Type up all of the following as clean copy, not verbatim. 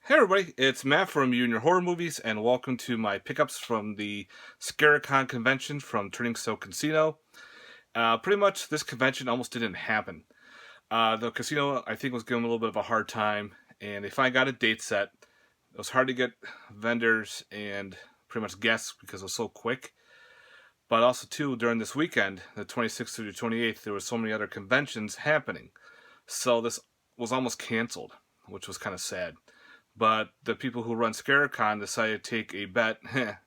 Hey everybody, it's Matt from You and Your Horror Movies, and welcome to my pickups from the Scaricon convention from Turning Stone Casino. Pretty much, this convention almost didn't happen. The casino, I think, was giving a little bit of a hard time, and they finally got a date set. It was hard to get vendors and pretty much guests because it was so quick. But also, too, during this weekend, the 26th through the 28th, there were so many other conventions happening. So this was almost canceled, which was kind of sad. But the people who run Scaricon decided to take a bet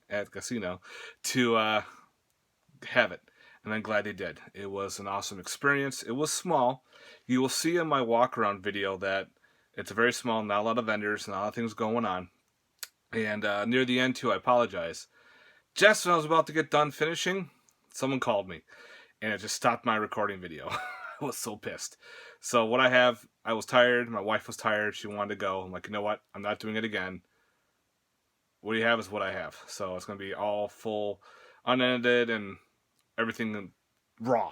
at the casino to have it. And I'm glad they did. It was an awesome experience. It was small. You will see in my walk around video that it's very small, not a lot of vendors, not a lot of things going on. And near the end, too, I apologize. Just when I was about to get done finishing, someone called me. And it just stopped my recording video. I was so pissed. So what I was tired. My wife was tired. She wanted to go. I'm like, you know what? I'm not doing it again. What you have is what I have. So it's going to be all full, unedited, and everything raw.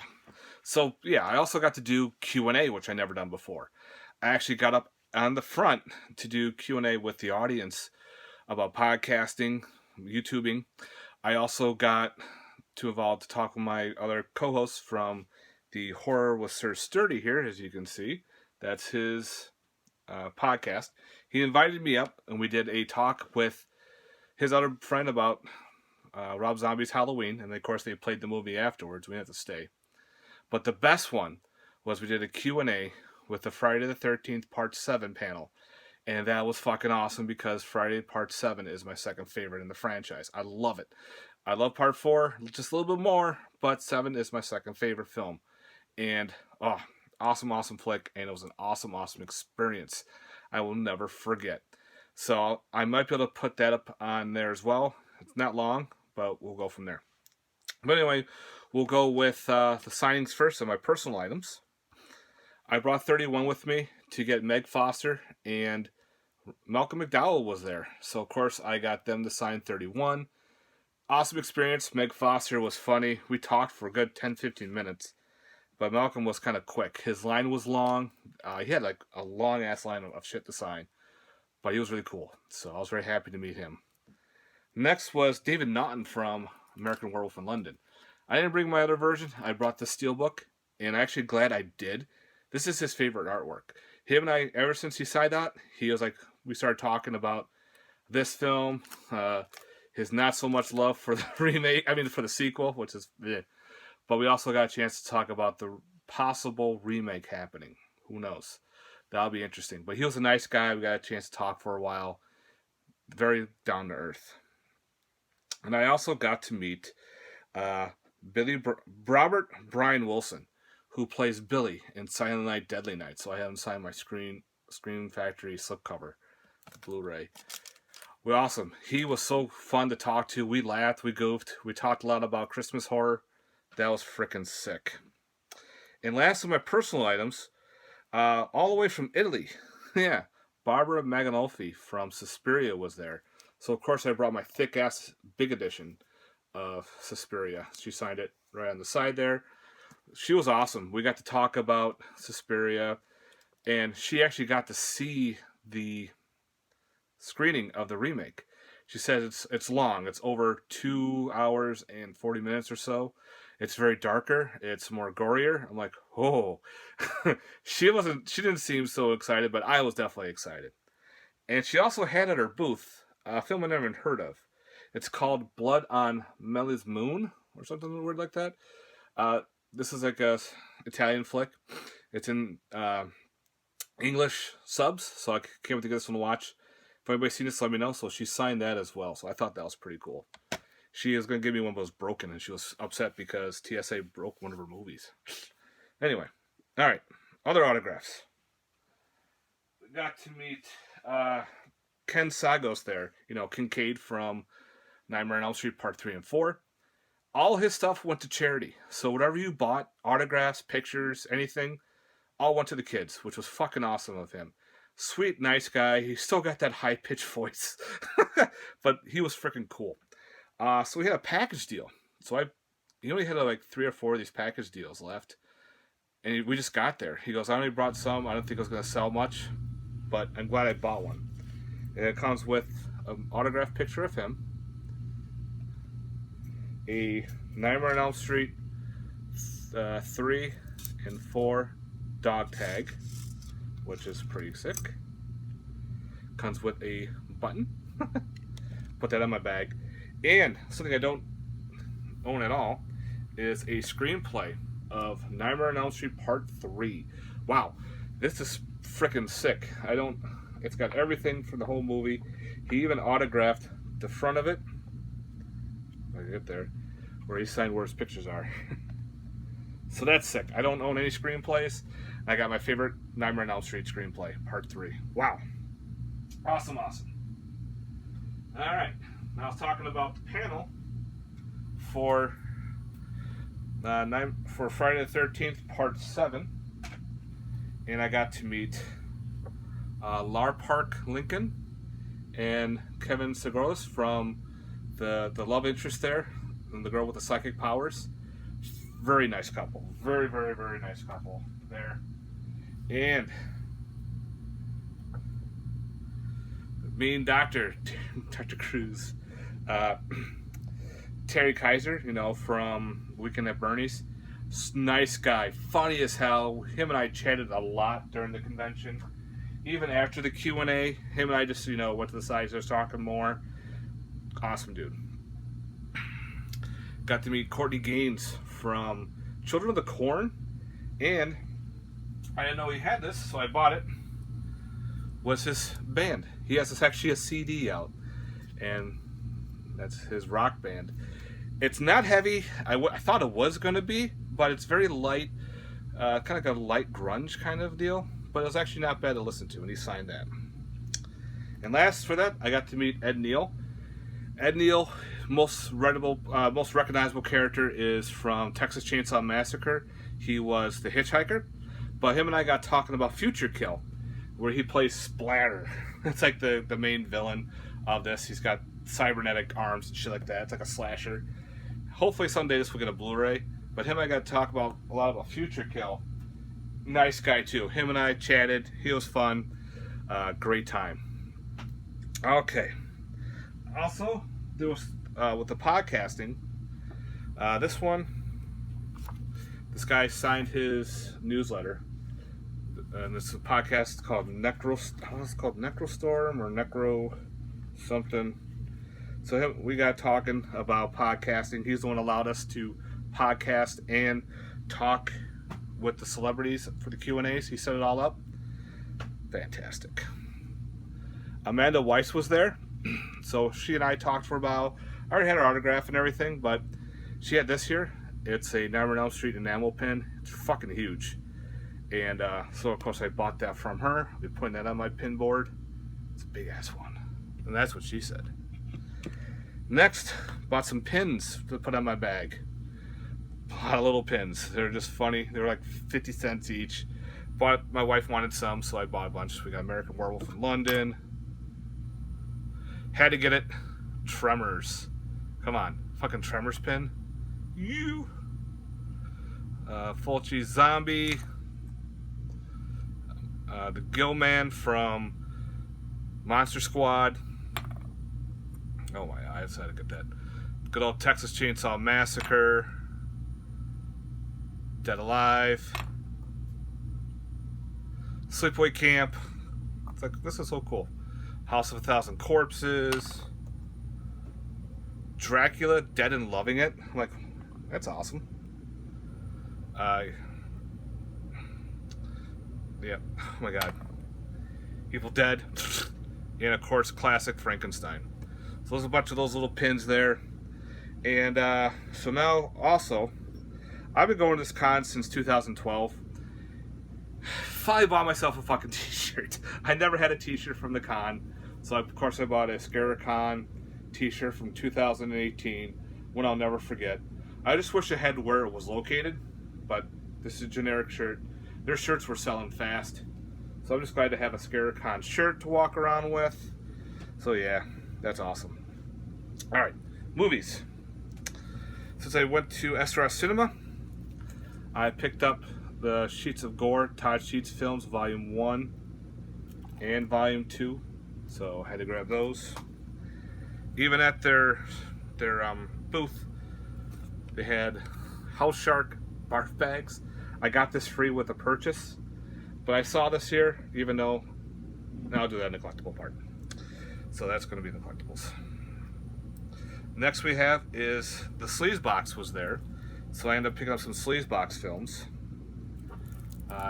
So yeah, I also got to do Q&A, which I never done before. I actually got up on the front to do Q&A with the audience about podcasting, YouTubing. I also got too involved to talk with my other co-hosts from the Horror with Sir Sturdy here, as you can see. That's his podcast. He invited me up, and we did a talk with his other friend about Rob Zombie's Halloween, and of course they played the movie afterwards. We had to stay. But the best one was we did a Q&A with the Friday the 13th Part 7 panel. And that was fucking awesome because Friday Part 7 is my second favorite in the franchise. I love it. I love Part 4 just a little bit more, but 7 is my second favorite film. And, awesome flick, and it was an awesome experience. I will never forget. So I might be able to put that up on there as well. It's not long, but we'll go from there. But anyway, we'll go with the signings first of my personal items. I brought 31 with me to get Meg Foster, and Malcolm McDowell was there. So, of course, I got them to sign 31. Awesome experience. Meg Foster was funny. We talked for a good 10-15 minutes. But Malcolm was kind of quick. His line was long. He had like a long-ass line of shit to sign. But he was really cool. So I was very happy to meet him. Next was David Naughton from American Werewolf in London. I didn't bring my other version. I brought the Steelbook. And I'm actually glad I did. This is his favorite artwork. Him and I, ever since he signed that, he was like, we started talking about this film, his not so much love for the remake, for the sequel, which is, but we also got a chance to talk about the possible remake happening. Who knows? That'll be interesting. But he was a nice guy. We got a chance to talk for a while. Very down to earth. And I also got to meet Robert Brian Wilson, who plays Billy in Silent Night, Deadly Night. So I had him sign my Screen Factory slipcover, Blu-ray. Well, awesome. He was so fun to talk to. We laughed, we goofed, we talked a lot about Christmas horror. That was freaking sick. And last of my personal items, all the way from Italy. Yeah, Barbara Maganolfi from Suspiria was there. So, of course, I brought my thick-ass big edition of Suspiria. She signed it right on the side there. She was awesome. We got to talk about Suspiria, and she actually got to see the screening of the remake. She says it's long. It's over 2 hours and 40 minutes or so. It's very darker. It's more gorier. I'm like, oh. She didn't seem so excited, but I was definitely excited. And she also had at her booth a film I never even heard of. It's called Blood on Melis Moon, or something weird like that. This is like a Italian flick. It's in English subs, so I can't wait to get this one to watch. If anybody's seen this, let me know. So she signed that as well. So I thought that was pretty cool. She is going to give me one of those broken, and she was upset because TSA broke one of her movies. Anyway, all right. Other autographs. We got to meet Ken Sagos there. Kincaid from Nightmare on Elm Street Part 3 and 4. All his stuff went to charity. So whatever you bought, autographs, pictures, anything, all went to the kids, which was fucking awesome of him. Sweet, nice guy. He still got that high-pitched voice. But he was freaking cool. So we had a package deal. So he only had like 3 or 4 of these package deals left. And we just got there. He goes, I only brought some. I don't think I was going to sell much. But I'm glad I bought one. It comes with an autographed picture of him, a Nightmare on Elm Street 3 and 4 dog tag, which is pretty sick. Comes with a button. Put that on my bag. And something I don't own at all is a screenplay of Nightmare on Elm Street Part 3. Wow, this is freaking sick. It's got everything from the whole movie. He even autographed the front of it. I get there, where he signed where his pictures are. So that's sick. I don't own any screenplays. I got my favorite Nightmare on Elm Street screenplay, Part 3. Wow. Awesome. Alright, now I was talking about the panel for Friday the 13th, Part 7. And I got to meet Lar Park Lincoln and Kevin Segoras from the love interest there, and the girl with the psychic powers. Very nice couple. Very, very, very nice couple there. And me and Dr. Cruz, Terry Kaiser, from Weekend at Bernie's. Nice guy, funny as hell. Him and I chatted a lot during the convention. Even after the Q&A, him and I just, went to the side, just talking more. Awesome dude. Got to meet Courtney Gaines from Children of the Corn, and I didn't know he had this, so I bought it. Was his band. He has actually a CD out, and that's his rock band. It's not heavy. I thought it was going to be, but it's very light, kind of like a light grunge kind of deal, but it was actually not bad to listen to, and he signed that. And last for that, I got to meet Ed Neal. Ed Neal, most recognizable character is from Texas Chainsaw Massacre. He was the hitchhiker, but him and I got talking about Future Kill, where he plays Splatter. It's like the main villain of this. He's got cybernetic arms and shit like that. It's like a slasher. Hopefully someday this will get a Blu-ray. But him and I got to talk a lot about Future Kill. Nice guy too. Him and I chatted. He was fun. Great time. Okay. Also, there was with the podcasting. This guy signed his newsletter. And this is a podcast called Necrostorm or Necro something. So we got talking about podcasting. He's the one who allowed us to podcast and talk with the celebrities for the Q&As. He set it all up. Fantastic. Amanda Weiss was there. So she and I talked for about, I already had her autograph and everything, but she had this here. It's a Nightmare on Elm Street enamel pin. It's fucking huge. And so, of course, I bought that from her. I'll be putting that on my pin board. It's a big-ass one. And that's what she said. Next, bought some pins to put on my bag. A lot of little pins. They're just funny. They were like 50 cents each. My wife wanted some, so I bought a bunch. We got American Werewolf in London. Had to get it. Tremors. Come on. Fucking Tremors pin. You. Fulci Zombie. The Gillman from Monster Squad. Oh my eyes, I had to get that. Good old Texas Chainsaw Massacre. Dead Alive. Sleepaway Camp. It's like, this is so cool. House of a Thousand Corpses. Dracula, Dead and Loving It. I'm like, that's awesome. Yeah, oh my god. Evil Dead. And of course, classic Frankenstein. So there's a bunch of those little pins there. And so now, also, I've been going to this con since 2012. Finally bought myself a fucking t-shirt. I never had a t-shirt from the con. So of course I bought a ScaraCon t-shirt from 2018. One I'll never forget. I just wish I had where it was located. But this is a generic shirt. Their shirts were selling fast. So I'm just glad to have a ScaraCon shirt to walk around with. So yeah, that's awesome. Alright, movies. Since I went to SRS Cinema, I picked up the Sheets of Gore, Todd Sheets Films, Volume 1 and Volume 2. so I had to grab those. Even at their booth, they had House Shark barf bags. I got this free with a purchase, but I saw this here, even though, now I'll do that in the collectible part. So that's going to be the collectibles. Next we have is the sleeves box was there, so I ended up picking up some sleeves box films.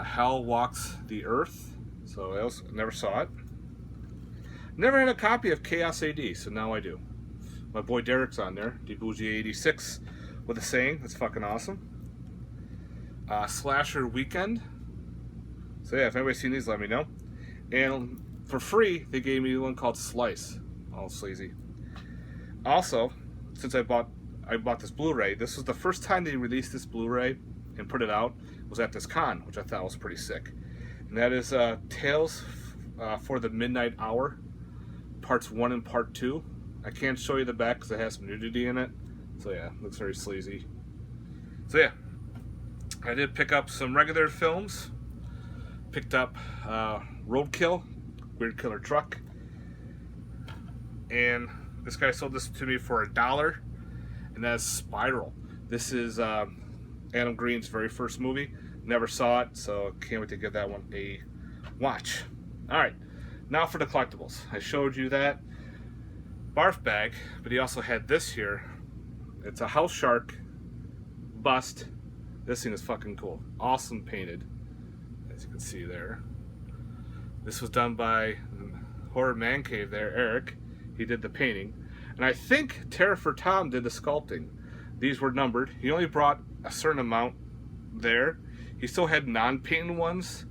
Hell Walks the Earth, so I also never saw it. Never had a copy of Chaos AD, so now I do. My boy Derek's on there, DBougie86, with a saying. That's fucking awesome. Slasher Weekend. So yeah, if anybody's seen these, let me know. And for free, they gave me one called Slice. All sleazy. Also, since I bought this Blu-ray, this was the first time they released this Blu-ray and put it out. Was at this con, which I thought was pretty sick. And that is Tales for the Midnight Hour, parts 1 and part 2. I can't show you the back because it has some nudity in it. So yeah, looks very sleazy. So yeah, I did pick up some regular films. Picked up Roadkill, Weird Killer Truck. And this guy sold this to me for $1. And that's Spiral. This is Adam Green's very first movie. Never saw it, so can't wait to give that one a watch. Alright, now for the collectibles. I showed you that barf bag, but he also had this here. It's a House Shark bust. This thing is fucking cool. Awesome painted, as you can see there. This was done by Horror Man Cave there, Eric. He did the painting. And I think Terra for Tom did the sculpting. These were numbered. He only brought a certain amount there. He still had non-painted ones,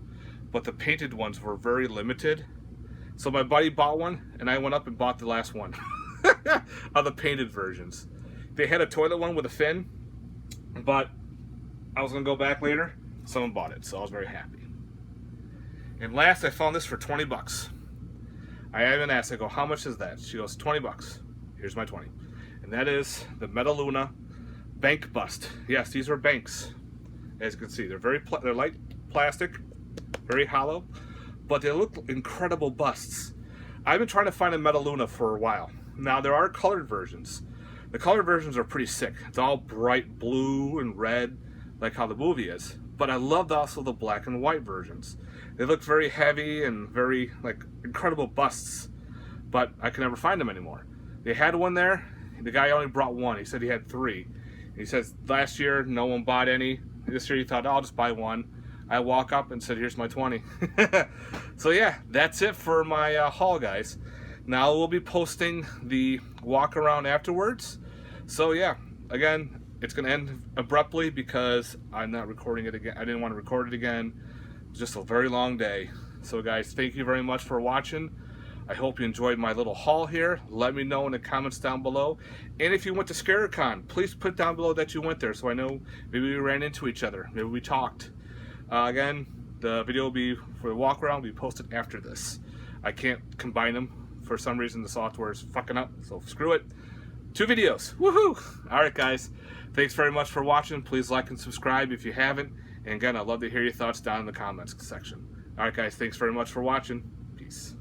but the painted ones were very limited. So my buddy bought one, and I went up and bought the last one of the painted versions. They had a toilet one with a fin, but I was going to go back later. Someone bought it, so I was very happy. And last, I found this for 20 bucks. I even asked, I go, how much is that? She goes, 20 bucks. Here's my 20. And that is the Metaluna bank bust. Yes, these are banks. As you can see, they're light plastic, very hollow, but they look incredible busts. I've been trying to find a Metaluna for a while. Now, there are colored versions. The colored versions are pretty sick. It's all bright blue and red, like how the movie is. But I loved also the black and white versions. They look very heavy and very, like, incredible busts, but I can never find them anymore. They had one there. The guy only brought one. He said he had 3. He says last year no one bought any. This year he thought, oh, I'll just buy one. I walk up and said, here's my 20. So yeah, that's it for my haul, guys. Now we'll be posting the walk around afterwards. So yeah, again, it's going to end abruptly because I'm not recording it again. I didn't want to record it again. It's just a very long day. So guys, thank you very much for watching. I hope you enjoyed my little haul here. Let me know in the comments down below. And if you went to ScareCon, please put down below that you went there so I know maybe we ran into each other. Maybe we talked. Again, the video will be, for the walk around, will be posted after this. I can't combine them. For some reason, the software is fucking up, so screw it. 2 videos. Woohoo! Alright, guys. Thanks very much for watching. Please like and subscribe if you haven't. And again, I'd love to hear your thoughts down in the comments section. Alright, guys. Thanks very much for watching. Peace.